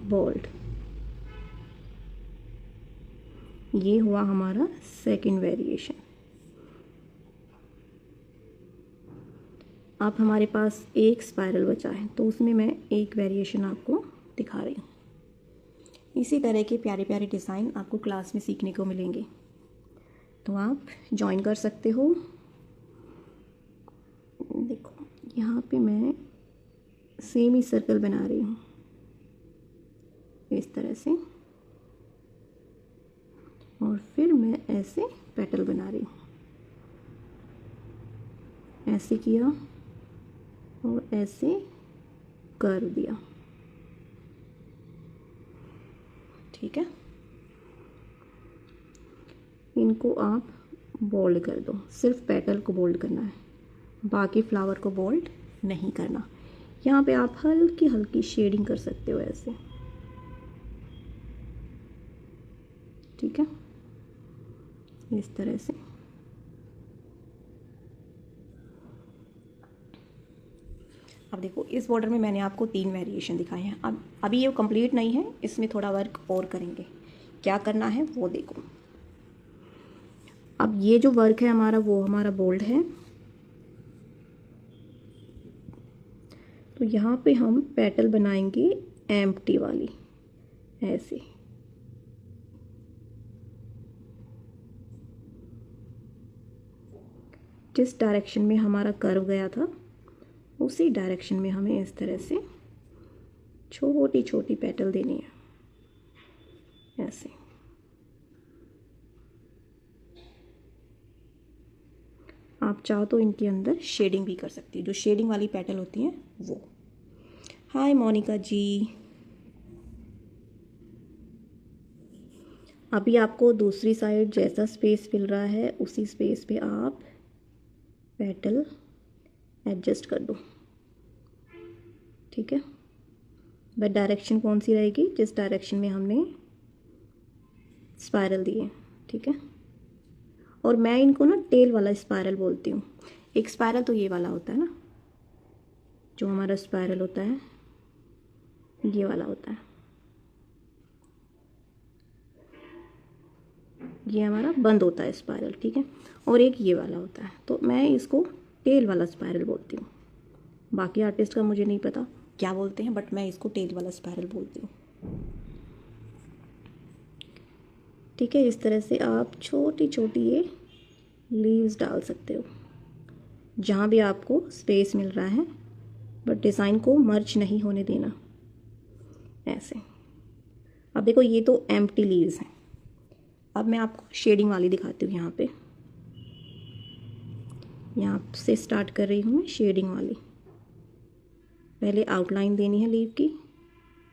बोल्ड। ये हुआ हमारा सेकंड वेरिएशन। अब हमारे पास एक स्पाइरल बचा है, तो उसमें मैं एक वेरिएशन आपको दिखा रही हूँ। इसी तरह के प्यारे प्यारे डिज़ाइन आपको क्लास में सीखने को मिलेंगे, तो आप ज्वाइन कर सकते हो। देखो यहाँ पे मैं सेमी सर्कल बना रही हूँ इस तरह से, और फिर मैं ऐसे पेटल बना रही हूँ। ऐसे किया और ऐसे कर दिया। ठीक है, इनको आप बोल्ड कर दो। सिर्फ पेटल को बोल्ड करना है, बाकी फ्लावर को बोल्ड नहीं करना। यहाँ पे आप हल्की हल्की शेडिंग कर सकते हो ऐसे। ठीक है, इस तरह से। अब देखो इस बॉर्डर में मैंने आपको 3 वेरिएशन दिखाए हैं। अब अभी ये कंप्लीट नहीं है, इसमें थोड़ा वर्क और करेंगे। क्या करना है वो देखो। अब ये जो वर्क है हमारा वो हमारा बोल्ड है, तो यहाँ पे हम पेटल बनाएंगे एम्प्टी वाली, ऐसे। जिस डायरेक्शन में हमारा कर्व गया था उसी डायरेक्शन में हमें इस तरह से छोटी छोटी पेटल देनी है, ऐसे। आप चाहो तो इनके अंदर शेडिंग भी कर सकती है, जो शेडिंग वाली पेटल होती हैं वो। हाय मोनिका जी। अभी आपको दूसरी साइड जैसा स्पेस मिल रहा है उसी स्पेस पे आप पेटल एडजस्ट कर दो, ठीक है। बट डायरेक्शन कौन सी रहेगी? जिस डायरेक्शन में हमने स्पायरल दिए, ठीक है। और मैं इनको ना टेल वाला स्पायरल बोलती हूँ। एक स्पायरल तो ये वाला होता है ना, जो हमारा स्पायरल होता है ये वाला होता है, ये हमारा बंद होता है स्पायरल, ठीक है। और एक ये वाला होता है, तो मैं इसको टेल वाला स्पायरल बोलती हूँ। बाकी आर्टिस्ट का मुझे नहीं पता क्या बोलते हैं, बट मैं इसको टेल वाला स्पायरल बोलती हूँ, ठीक है। इस तरह से आप छोटी छोटी ये लीव्स डाल सकते हो जहाँ भी आपको स्पेस मिल रहा है, बट डिज़ाइन को मर्ज नहीं होने देना, ऐसे। अब देखो ये तो एम्प्टी लीव्स हैं। अब मैं आपको शेडिंग वाली दिखाती हूँ। यहाँ से स्टार्ट कर रही हूँ मैं शेडिंग वाली। पहले आउटलाइन देनी है लीव की,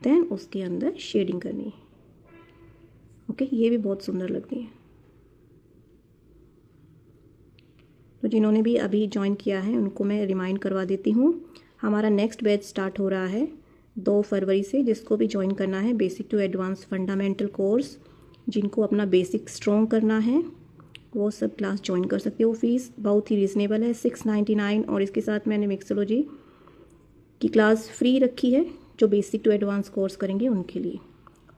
देन उसके अंदर शेडिंग करनी है, ओके। ये भी बहुत सुंदर लगती है। तो जिन्होंने भी अभी ज्वाइन किया है उनको मैं रिमाइंड करवा देती हूँ, हमारा नेक्स्ट बैच स्टार्ट हो रहा है 2 फरवरी से। जिसको भी ज्वाइन करना है basic to advance fundamental course, जिनको अपना बेसिक स्ट्रॉन्ग करना है वो सब क्लास ज्वाइन कर सकते हो। फीस बहुत ही रीज़नेबल है, 699। और इसके साथ मैंने मिक्सोलॉजी की क्लास फ्री रखी है जो बेसिक टू एडवांस कोर्स करेंगे उनके लिए।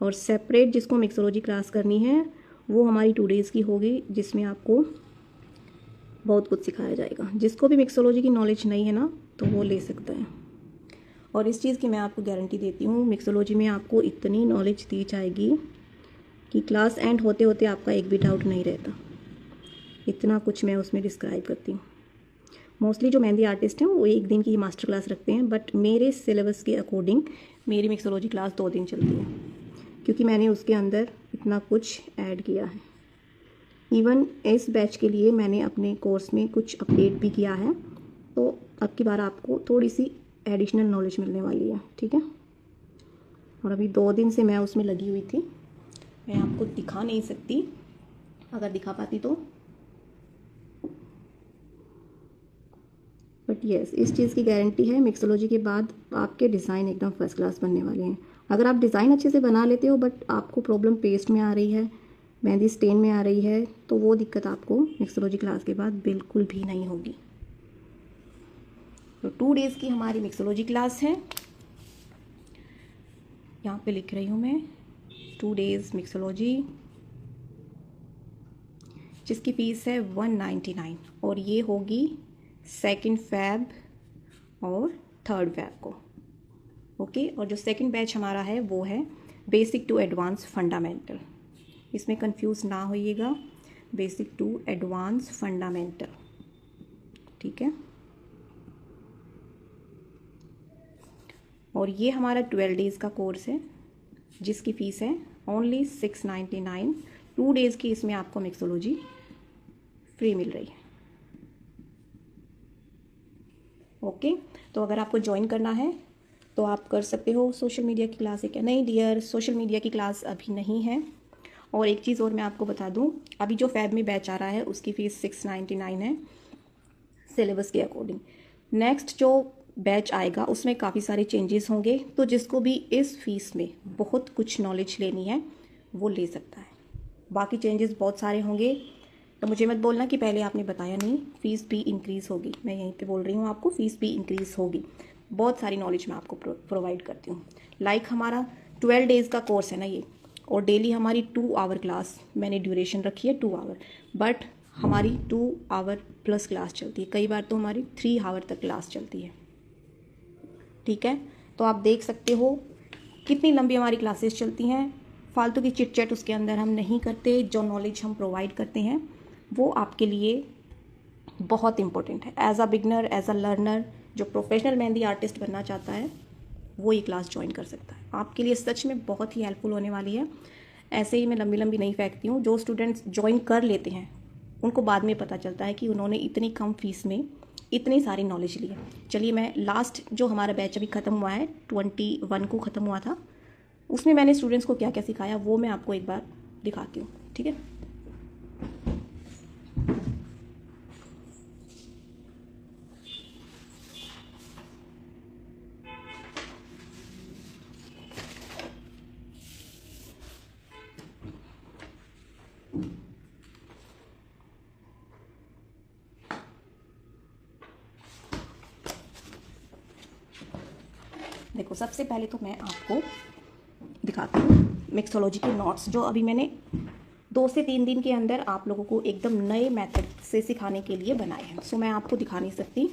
और सेपरेट जिसको मिक्सोलॉजी क्लास करनी है वो हमारी 2 डेज़ की होगी, जिसमें आपको बहुत कुछ सिखाया जाएगा। जिसको भी मिक्सोलॉजी की नॉलेज नहीं है ना तो वो ले सकता है। और इस चीज़ की मैं आपको गारंटी देती हूँ, मिक्सोलॉजी में आपको इतनी नॉलेज दी जाएगी कि क्लास एंड होते होते आपका एक भी डाउट नहीं रहता। इतना कुछ मैं उसमें डिस्क्राइब करती हूँ। मोस्टली जो मेहंदी आर्टिस्ट हैं वो 1 दिन की मास्टर क्लास रखते हैं, बट मेरे सिलेबस के अकॉर्डिंग मेरी मिक्सोलॉजी क्लास 2 दिन चलती है, क्योंकि मैंने उसके अंदर इतना कुछ ऐड किया है। इवन इस बैच के लिए मैंने अपने कोर्स में कुछ अपडेट भी किया है, तो अब की बार आपको थोड़ी सी एडिशनल नॉलेज मिलने वाली है, ठीक है। और अभी 2 दिन से मैं उसमें लगी हुई थी, मैं आपको दिखा नहीं सकती, अगर दिखा पाती तो। बट येस, इस चीज़ की गारंटी है मिक्सोलॉजी के बाद आपके डिज़ाइन एकदम फर्स्ट क्लास बनने वाले हैं। अगर आप डिज़ाइन अच्छे से बना लेते हो बट आपको प्रॉब्लम पेस्ट में आ रही है, मेहंदी स्टेन में आ रही है, तो वो दिक्कत आपको मिक्सोलॉजी क्लास के बाद बिल्कुल भी नहीं होगी। तो 2 डेज़ की हमारी मिक्सोलॉजी क्लास है, यहाँ पे लिख रही हूँ मैं 2 डेज़ मिक्सोलॉजी, जिसकी फ़ीस है 199। और ये होगी 2 फ़ेब और 3 फ़ेब को, ओके। और जो सेकंड बैच हमारा है वो है बेसिक टू एडवांस फंडामेंटल। इसमें कंफ्यूज ना होइएगा, बेसिक टू एडवांस फंडामेंटल, ठीक है। और ये हमारा 12 डेज़ का कोर्स है, जिसकी फ़ीस है ओनली 699। 2 डेज़ की इसमें आपको मिक्सोलॉजी फ्री मिल रही है, ओके। तो अगर आपको ज्वाइन करना है तो आप कर सकते हो। सोशल मीडिया की क्लास है क्या? नहीं डियर, सोशल मीडिया की क्लास अभी नहीं है। और एक चीज़ और मैं आपको बता दूं, अभी जो फ़ेब में बैच आ रहा है उसकी फ़ीस 699 है सिलेबस के अकॉर्डिंग। नेक्स्ट जो बैच आएगा उसमें काफ़ी सारे चेंजेस होंगे, तो जिसको भी इस फीस में बहुत कुछ नॉलेज लेनी है वो ले सकता है। बाकी चेंजेस बहुत सारे होंगे, तो मुझे मत बोलना कि पहले आपने बताया नहीं, फ़ीस भी इंक्रीज़ होगी। मैं यहीं पे बोल रही हूँ आपको, फ़ीस भी इंक्रीज़ होगी। बहुत सारी नॉलेज मैं आपको प्रोवाइड करती हूँ। लाइक हमारा 12 डेज़ का कोर्स है ना ये, और डेली हमारी 2 आवर क्लास मैंने ड्यूरेशन रखी है 2 आवर, बट हमारी 2 आवर प्लस क्लास चलती है। कई बार तो हमारी 3 आवर तक क्लास चलती है। ठीक है, तो आप देख सकते हो कितनी लंबी हमारी क्लासेस चलती हैं। फालतू की चिट चैट उसके अंदर हम नहीं करते। जो नॉलेज हम प्रोवाइड करते हैं वो आपके लिए बहुत इंपॉर्टेंट है। As a beginner, as a learner, जो प्रोफेशनल मेहंदी आर्टिस्ट बनना चाहता है वो ये क्लास ज्वाइन कर सकता है। आपके लिए सच में बहुत ही हेल्पफुल होने वाली है। ऐसे ही मैं लंबी लंबी नहीं फेंकती हूँ। जो स्टूडेंट्स ज्वाइन कर लेते हैं उनको बाद में पता चलता है कि उन्होंने इतनी कम फीस में इतनी सारी नॉलेज ली है। चलिए, मैं लास्ट जो हमारा बैच अभी ख़त्म हुआ है 21 को ख़त्म हुआ था, उसमें मैंने स्टूडेंट्स को क्या क्या सिखाया वो मैं आपको एक बार दिखाती हूँ। ठीक है, देखो सबसे पहले तो मैं आपको दिखाती हूँ मिक्सोलॉजी के नोट्स, जो अभी मैंने 2 से 3 दिन के अंदर आप लोगों को एकदम नए मेथड से सिखाने के लिए बनाए हैं। सो मैं आपको दिखा नहीं सकती,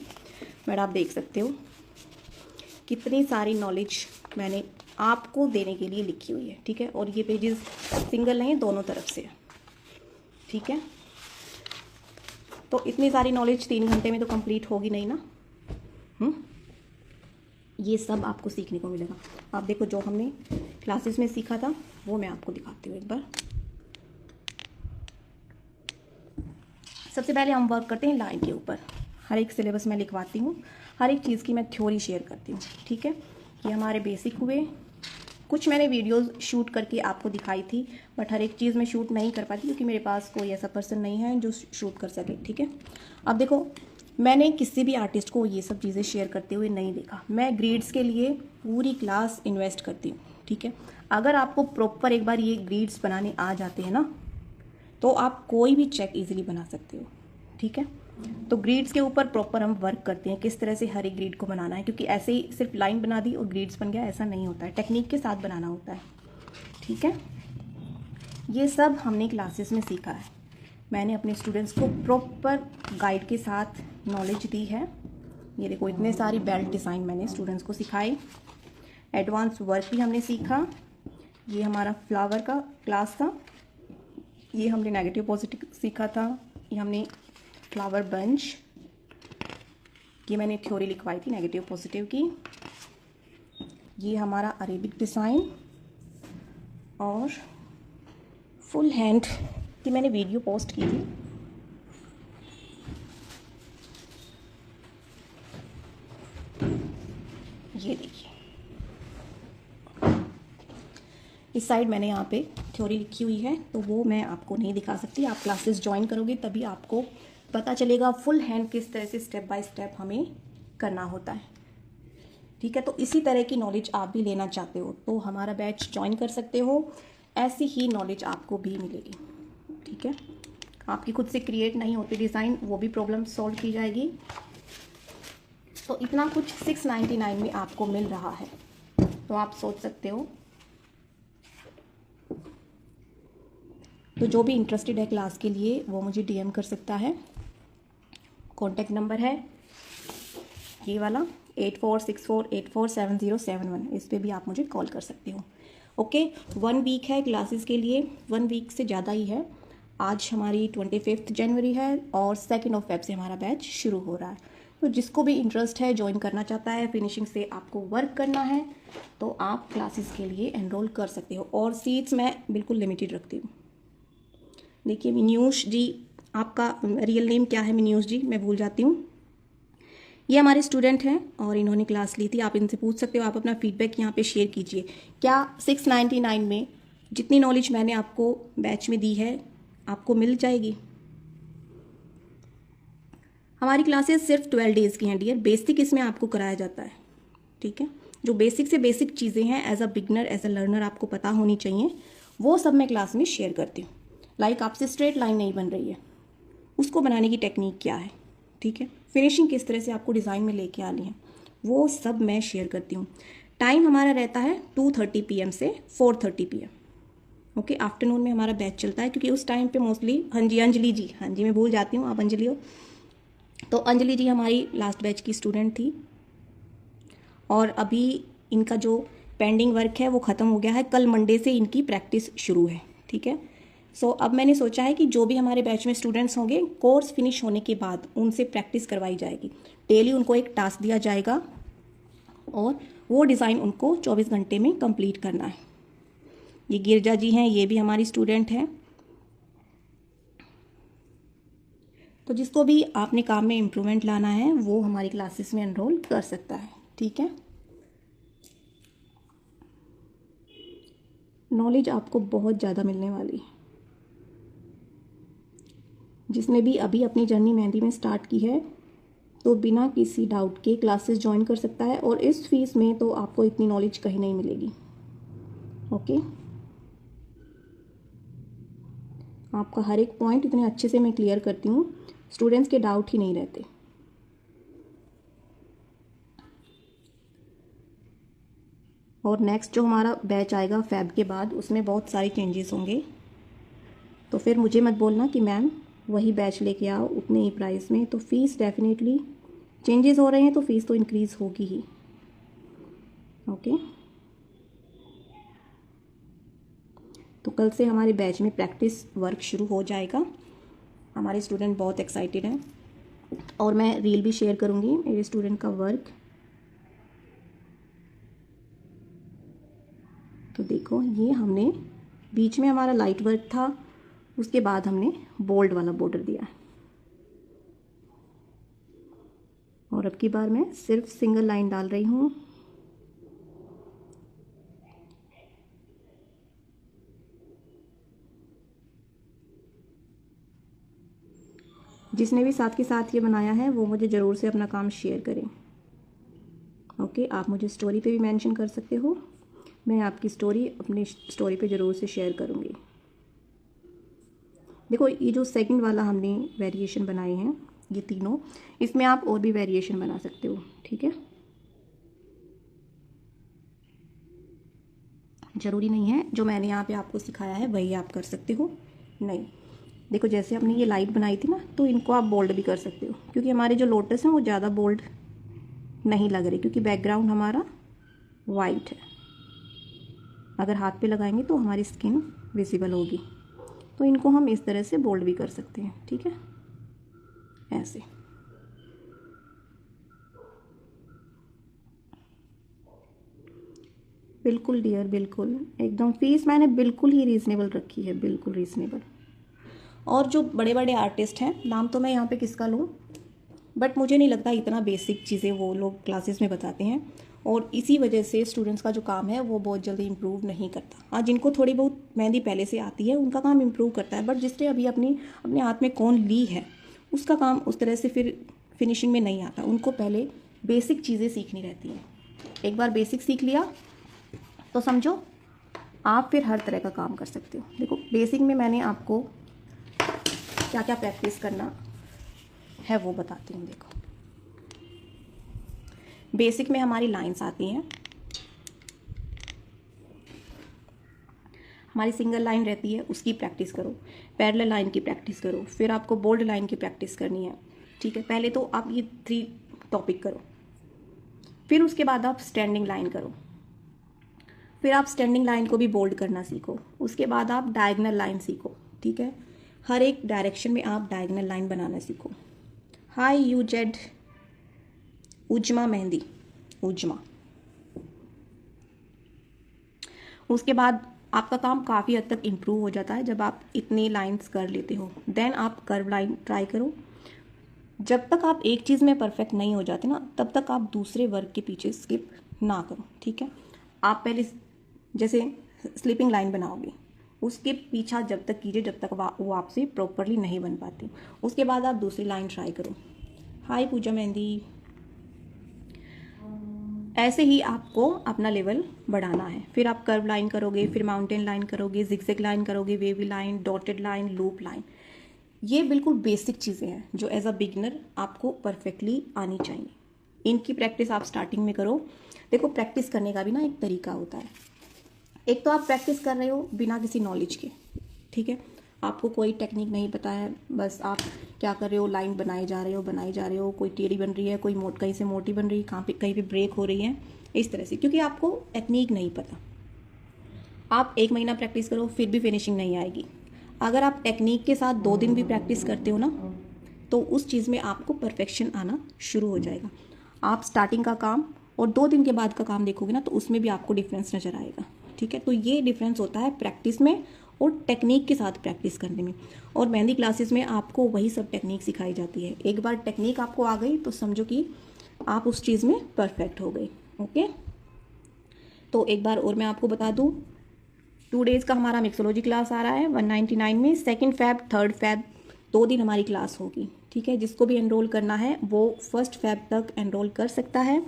बट आप देख सकते हो कितनी सारी नॉलेज मैंने आपको देने के लिए लिखी हुई है। ठीक है, और ये पेजेस सिंगल नहीं, दोनों तरफ से है। ठीक है, तो इतनी सारी नॉलेज 3 घंटे में तो कंप्लीट होगी नहीं ना। ये सब आपको सीखने को मिलेगा। आप देखो, जो हमने क्लासेस में सीखा था वो मैं आपको दिखाती हूँ एक बार। सबसे पहले हम वर्क करते हैं लाइन के ऊपर। हर एक सिलेबस में लिखवाती हूँ, हर एक चीज़ की मैं थ्योरी शेयर करती हूँ। ठीक है, ये हमारे बेसिक हुए। कुछ मैंने वीडियोस शूट करके आपको दिखाई थी, बट हर एक चीज़ मैं शूट नहीं कर पाती क्योंकि मेरे पास कोई ऐसा पर्सन नहीं है जो शूट कर सके। ठीक है, अब देखो, मैंने किसी भी आर्टिस्ट को ये सब चीज़ें शेयर करते हुए नहीं देखा। मैं ग्रिड्स के लिए पूरी क्लास इन्वेस्ट करती हूँ। ठीक है, अगर आपको प्रॉपर एक बार ये ग्रिड्स बनाने आ जाते हैं ना, तो आप कोई भी चेक इजीली बना सकते हो। ठीक है, तो ग्रिड्स के ऊपर प्रॉपर हम वर्क करते हैं, किस तरह से हर एक ग्रिड को बनाना है, क्योंकि ऐसे ही सिर्फ लाइन बना दी और ग्रिड्स बन गया, ऐसा नहीं होता है। टेक्निक के साथ बनाना होता है। ठीक है, ये सब हमने क्लासेस में सीखा है। मैंने अपने स्टूडेंट्स को प्रॉपर गाइड के साथ नॉलेज दी है। ये देखो, इतने सारी बेल्ट डिज़ाइन मैंने स्टूडेंट्स को सिखाए। एडवांस वर्क भी हमने सीखा। ये हमारा फ्लावर का क्लास था। ये हमने नेगेटिव पॉजिटिव सीखा था। ये हमने फ्लावर बंच, ये मैंने थ्योरी लिखवाई थी नेगेटिव पॉजिटिव की। ये हमारा अरेबिक डिज़ाइन, और फुल हैंड की मैंने वीडियो पोस्ट की थी। ये देखिए, इस साइड मैंने यहाँ पे थ्योरी लिखी हुई है, तो वो मैं आपको नहीं दिखा सकती। आप क्लासेस ज्वाइन करोगे तभी आपको पता चलेगा फुल हैंड किस तरह से स्टेप बाय स्टेप हमें करना होता है। ठीक है, तो इसी तरह की नॉलेज आप भी लेना चाहते हो तो हमारा बैच ज्वाइन कर सकते हो। ऐसी ही नॉलेज आपको भी मिलेगी। ठीक है, आपकी खुद से क्रिएट नहीं होती डिज़ाइन, वो भी प्रॉब्लम सॉल्व की जाएगी। तो इतना कुछ 699 में आपको मिल रहा है, तो आप सोच सकते हो। तो जो भी इंटरेस्टेड है क्लास के लिए वो मुझे डीएम कर सकता है। कॉन्टैक्ट नंबर है ये वाला 8464847071। इस पे भी आप मुझे कॉल कर सकते हो। ओके, 1 वीक है क्लासेस के लिए, 1 वीक से ज़्यादा ही है। आज हमारी 25 जनवरी है और 2 फेब से हमारा बैच शुरू हो रहा है। तो जिसको भी इंटरेस्ट है, ज्वाइन करना चाहता है, फिनिशिंग से आपको वर्क करना है, तो आप क्लासेस के लिए एनरोल कर सकते हो। और सीट्स मैं बिल्कुल लिमिटेड रखती हूँ। देखिए, मिन्यूष जी, आपका रियल नेम क्या है? मिन्यूष जी, मैं भूल जाती हूँ। ये हमारे स्टूडेंट हैं और इन्होंने क्लास ली थी। आप इनसे पूछ सकते हो। आप अपना फीडबैक यहाँ पे शेयर कीजिए। क्या 699 में जितनी नॉलेज मैंने आपको बैच में दी है आपको मिल जाएगी? हमारी क्लासेस सिर्फ 12 डेज़ की हैं डियर। बेसिक इसमें आपको कराया जाता है। ठीक है, जो बेसिक से बेसिक चीज़ें हैं as a beginner, as a learner आपको पता होनी चाहिए, वो सब मैं क्लास में शेयर करती हूँ। लाइक आपसे स्ट्रेट लाइन नहीं बन रही है, उसको बनाने की टेक्निक क्या है, ठीक है, फिनिशिंग किस तरह से आपको डिज़ाइन में लेके आनी है, वो सब मैं शेयर करती हूँ। टाइम हमारा रहता है 2:30 PM से 4:30 PM। ओके, आफ्टरनून में हमारा बैच चलता है, क्योंकि उस टाइम पे मोस्टली, हाँ जी अंजलि जी, हाँ जी मैं भूल जाती हूँ, आप अंजलि हो, तो अंजलि जी हमारी लास्ट बैच की स्टूडेंट थी, और अभी इनका जो पेंडिंग वर्क है वो ख़त्म हो गया है। कल मंडे से इनकी प्रैक्टिस शुरू है, ठीक है। सो अब मैंने सोचा है कि जो भी हमारे बैच में स्टूडेंट्स होंगे, कोर्स फिनिश होने के बाद उनसे प्रैक्टिस करवाई जाएगी। डेली उनको एक टास्क दिया जाएगा और वो डिज़ाइन उनको 24 घंटे में कंप्लीट करना है। ये गिरजा जी हैं, ये भी हमारी स्टूडेंट हैं। तो जिसको भी आपने काम में इम्प्रूवमेंट लाना है वो हमारी क्लासेस में एनरोल कर सकता है, ठीक है। नॉलेज आपको बहुत ज़्यादा मिलने वाली है। जिसने भी अभी अपनी जर्नी मेहंदी में स्टार्ट की है तो बिना किसी डाउट के क्लासेस ज्वाइन कर सकता है, और इस फीस में तो आपको इतनी नॉलेज कहीं नहीं मिलेगी। ओके, आपका हर एक पॉइंट इतने अच्छे से मैं क्लियर करती हूँ, स्टूडेंट्स के डाउट ही नहीं रहते। और नेक्स्ट जो हमारा बैच आएगा फैब के बाद, उसमें बहुत सारे चेंजेस होंगे, तो फिर मुझे मत बोलना कि मैम वही बैच लेके आओ उतने ही प्राइस में। तो फीस डेफिनेटली, चेंजेस हो रहे हैं तो फीस तो इंक्रीज़ होगी ही। ओके, तो कल से हमारे बैच में प्रैक्टिस वर्क शुरू हो जाएगा। हमारे स्टूडेंट बहुत एक्साइटेड हैं, और मैं रील भी शेयर करूँगी मेरे स्टूडेंट का वर्क। तो देखो, ये हमने बीच में हमारा लाइट वर्क था, उसके बाद हमने बोल्ड वाला बॉर्डर दिया है, और अब की बार मैं सिर्फ सिंगल लाइन डाल रही हूँ। जिसने भी साथ के साथ ये बनाया है वो मुझे ज़रूर से अपना काम शेयर करें। ओके, आप मुझे स्टोरी पे भी मेंशन कर सकते हो, मैं आपकी स्टोरी अपनी स्टोरी पे ज़रूर से शेयर करूँगी। देखो, ये जो सेकंड वाला हमने वेरिएशन बनाए हैं ये तीनों, इसमें आप और भी वेरिएशन बना सकते हो, ठीक है। ज़रूरी नहीं है जो मैंने यहाँ पे आपको सिखाया है वही आप कर सकते हो, नहीं। देखो, जैसे हमने ये लाइट बनाई थी ना, तो इनको आप बोल्ड भी कर सकते हो, क्योंकि हमारे जो लोटस हैं वो ज़्यादा बोल्ड नहीं लग रहे, क्योंकि बैकग्राउंड हमारा वाइट है। अगर हाथ पे लगाएंगे तो हमारी स्किन विजिबल होगी, तो इनको हम इस तरह से बोल्ड भी कर सकते हैं, ठीक है, ऐसे। बिल्कुल डियर, बिल्कुल एकदम फीस मैंने बिल्कुल ही रीज़नेबल रखी है, बिल्कुल रीज़नेबल। और जो बड़े बड़े आर्टिस्ट हैं, नाम तो मैं यहाँ पे किसका लूँ, बट मुझे नहीं लगता इतना बेसिक चीज़ें वो लोग क्लासेस में बताते हैं, और इसी वजह से स्टूडेंट्स का जो काम है वो बहुत जल्दी इम्प्रूव नहीं करता। हाँ, जिनको थोड़ी बहुत मेहंदी पहले से आती है उनका काम इम्प्रूव करता है, बट जिसने अभी अपने हाथ में कौन ली है उसका काम उस तरह से फिर फिनिशिंग में नहीं आता। उनको पहले बेसिक चीज़ें सीखनी रहती हैं। एक बार बेसिक सीख लिया तो समझो आप फिर हर तरह का काम कर सकते हो। देखो, बेसिक में मैंने आपको क्या क्या प्रैक्टिस करना है वो बताती हूँ। देखो, बेसिक में हमारी लाइंस आती हैं, हमारी सिंगल लाइन रहती है, उसकी प्रैक्टिस करो। पैरेलल लाइन की प्रैक्टिस करो, फिर आपको बोल्ड लाइन की प्रैक्टिस करनी है, ठीक है। पहले तो आप ये 3 टॉपिक करो, फिर उसके बाद आप स्टैंडिंग लाइन करो, फिर आप स्टैंडिंग लाइन को भी बोल्ड करना सीखो, उसके बाद आप डायगोनल लाइन सीखो, ठीक है। हर एक डायरेक्शन में आप डायगोनल लाइन बनाना सीखो। हाय यूजेड उजमा मेहंदी, उजमा। उसके बाद आपका काम काफ़ी हद तक इम्प्रूव हो जाता है जब आप इतनी लाइंस कर लेते हो। देन आप कर्व लाइन ट्राई करो। जब तक आप एक चीज़ में परफेक्ट नहीं हो जाते ना, तब तक आप दूसरे वर्क के पीछे स्किप ना करो, ठीक है। आप पहले जैसे स्लीपिंग लाइन बनाओगे, उसके पीछा जब तक कीजिए जब तक वो आपसे प्रॉपरली नहीं बन पाती। उसके बाद आप दूसरी लाइन ट्राई करो। हाय पूजा मेहंदी। ऐसे ही आपको अपना लेवल बढ़ाना है। फिर आप कर्व लाइन करोगे, फिर माउंटेन लाइन करोगे, जिगजैग लाइन करोगे, wavy line, dotted line, loop line. ये बिल्कुल बेसिक चीज़ें हैं जो एज अ बिगिनर आपको परफेक्टली आनी चाहिए। इनकी प्रैक्टिस आप स्टार्टिंग में करो। देखो प्रैक्टिस करने का भी ना एक तरीका होता है। एक तो आप प्रैक्टिस कर रहे हो बिना किसी नॉलेज के, ठीक है, आपको कोई टेक्निक नहीं पता है, बस आप क्या कर रहे हो, लाइन बनाए जा रहे हो, कोई टेढ़ी बन रही है, कोई कहीं से मोटी बन रही है, कहीं पे ब्रेक हो रही है, इस तरह से, क्योंकि आपको टेक्निक नहीं पता। आप 1 महीना प्रैक्टिस करो फिर भी फिनिशिंग नहीं आएगी। अगर आप टेक्निक के साथ 2 दिन भी प्रैक्टिस करते हो ना, तो उस चीज़ में आपको परफेक्शन आना शुरू हो जाएगा। आप स्टार्टिंग का काम और 2 दिन के बाद का काम देखोगे ना, तो उसमें भी आपको डिफरेंस नज़र आएगा, ठीक है। तो ये डिफरेंस होता है प्रैक्टिस में और टेक्निक के साथ प्रैक्टिस करने में। और मेहंदी क्लासेस में आपको वही सब टेक्निक सिखाई जाती है। एक बार टेक्निक आपको आ गई तो समझो कि आप उस चीज़ में परफेक्ट हो गए। ओके, तो एक बार और मैं आपको बता दूँ, 2 डेज़ का हमारा मिक्सोलॉजी क्लास आ रहा है 199 में। 2 Feb 3 Feb 2 दिन हमारी क्लास होगी, ठीक है। जिसको भी एनरोल करना है वो 1 Feb तक एनरोल कर सकता है।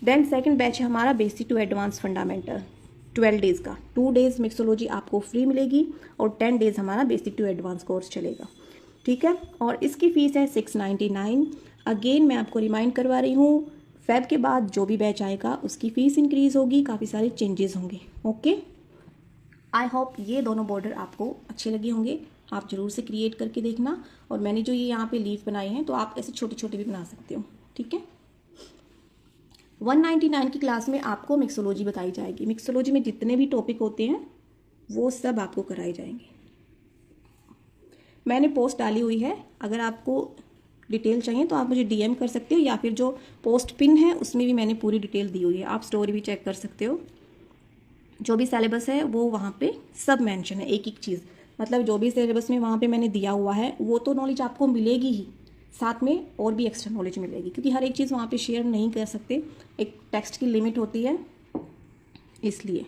देन सेकंड बैच है हमारा basic to advance fundamental, 12 days का। 2 डेज़ मिक्सोलॉजी आपको फ्री मिलेगी और 10 डेज़ हमारा बेसिक टू एडवांस कोर्स चलेगा, ठीक है। और इसकी फ़ीस है 699। अगेन मैं आपको रिमाइंड करवा रही हूँ, फेब के बाद जो भी बैच आएगा उसकी फ़ीस इंक्रीज़ होगी, काफ़ी सारे चेंजेस होंगे। ओके, आई होप ये दोनों बॉर्डर आपको अच्छे लगे होंगे। आप ज़रूर से क्रिएट करके देखना। और मैंने जो ये यहाँ पे लीफ बनाए हैं तो आप ऐसे छोटे छोटे भी बना सकते हो, ठीक है। 199 की क्लास में आपको मिक्सोलॉजी बताई जाएगी। मिक्सोलॉजी में जितने भी टॉपिक होते हैं वो सब आपको कराए जाएंगे। मैंने पोस्ट डाली हुई है, अगर आपको डिटेल चाहिए तो आप मुझे डीएम कर सकते हो, या फिर जो पोस्ट पिन है उसमें भी मैंने पूरी डिटेल दी हुई है, आप स्टोरी भी चेक कर सकते हो। जो भी सिलेबस है वो वहाँ पे सब मेंशन है, एक एक चीज़, मतलब जो भी सिलेबस में वहाँ पे मैंने दिया हुआ है वो तो नॉलेज आपको मिलेगी ही, साथ में और भी एक्स्ट्रा नॉलेज मिलेगी, क्योंकि हर एक चीज़ वहाँ पे शेयर नहीं कर सकते, एक टेक्स्ट की लिमिट होती है इसलिए।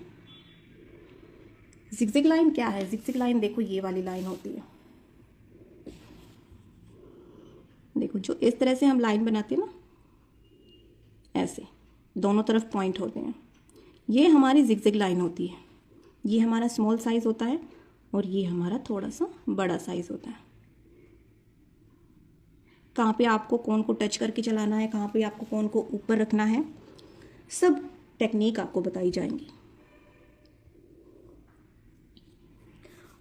जिगजैग लाइन क्या है? जिगजैग लाइन देखो ये वाली लाइन होती है, देखो जो इस तरह से हम लाइन बनाते हैं ना, ऐसे दोनों तरफ पॉइंट होते हैं, ये हमारी जिगजैग लाइन होती है। ये हमारा स्मॉल साइज होता है और ये हमारा थोड़ा सा बड़ा साइज होता है। कहाँ पे आपको कौन को टच करके चलाना है, कहाँ पे आपको कौन को ऊपर रखना है, सब टेक्निक आपको बताई जाएंगी।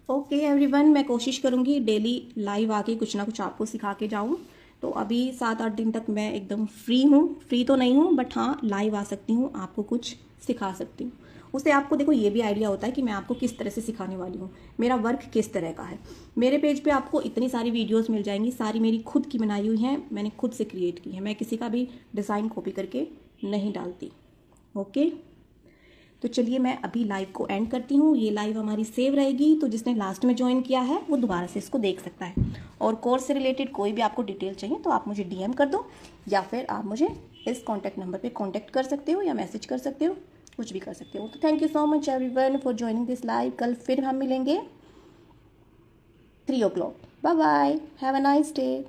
ओके एवरीवन, मैं कोशिश करूँगी डेली लाइव आके कुछ ना कुछ आपको सिखा के जाऊँ। तो अभी 7-8 दिन तक मैं एकदम फ्री हूँ, फ्री तो नहीं हूँ बट हाँ लाइव आ सकती हूँ, आपको कुछ सिखा सकती हूँ। उससे आपको देखो ये भी आइडिया होता है कि मैं आपको किस तरह से सिखाने वाली हूँ, मेरा वर्क किस तरह का है। मेरे पेज पे आपको इतनी सारी वीडियोस मिल जाएंगी, सारी मेरी खुद की बनाई हुई हैं, मैंने खुद से क्रिएट की है, मैं किसी का भी डिज़ाइन कॉपी करके नहीं डालती। ओके, तो चलिए मैं अभी लाइव को एंड करती हूँ। ये लाइव हमारी सेव रहेगी, तो जिसने लास्ट में ज्वाइन किया है वो दोबारा से इसको देख सकता है। और कोर्स से रिलेटेड कोई भी आपको डिटेल चाहिए तो आप मुझे डीएम कर दो, या फिर आप मुझे इस कॉन्टैक्ट नंबर पे कांटेक्ट कर सकते हो या मैसेज कर सकते हो, कुछ भी कर सकते हो। तो thank you so much everyone for joining this live. कल फिर हम मिलेंगे 3 o'clock। Bye bye, have a nice day.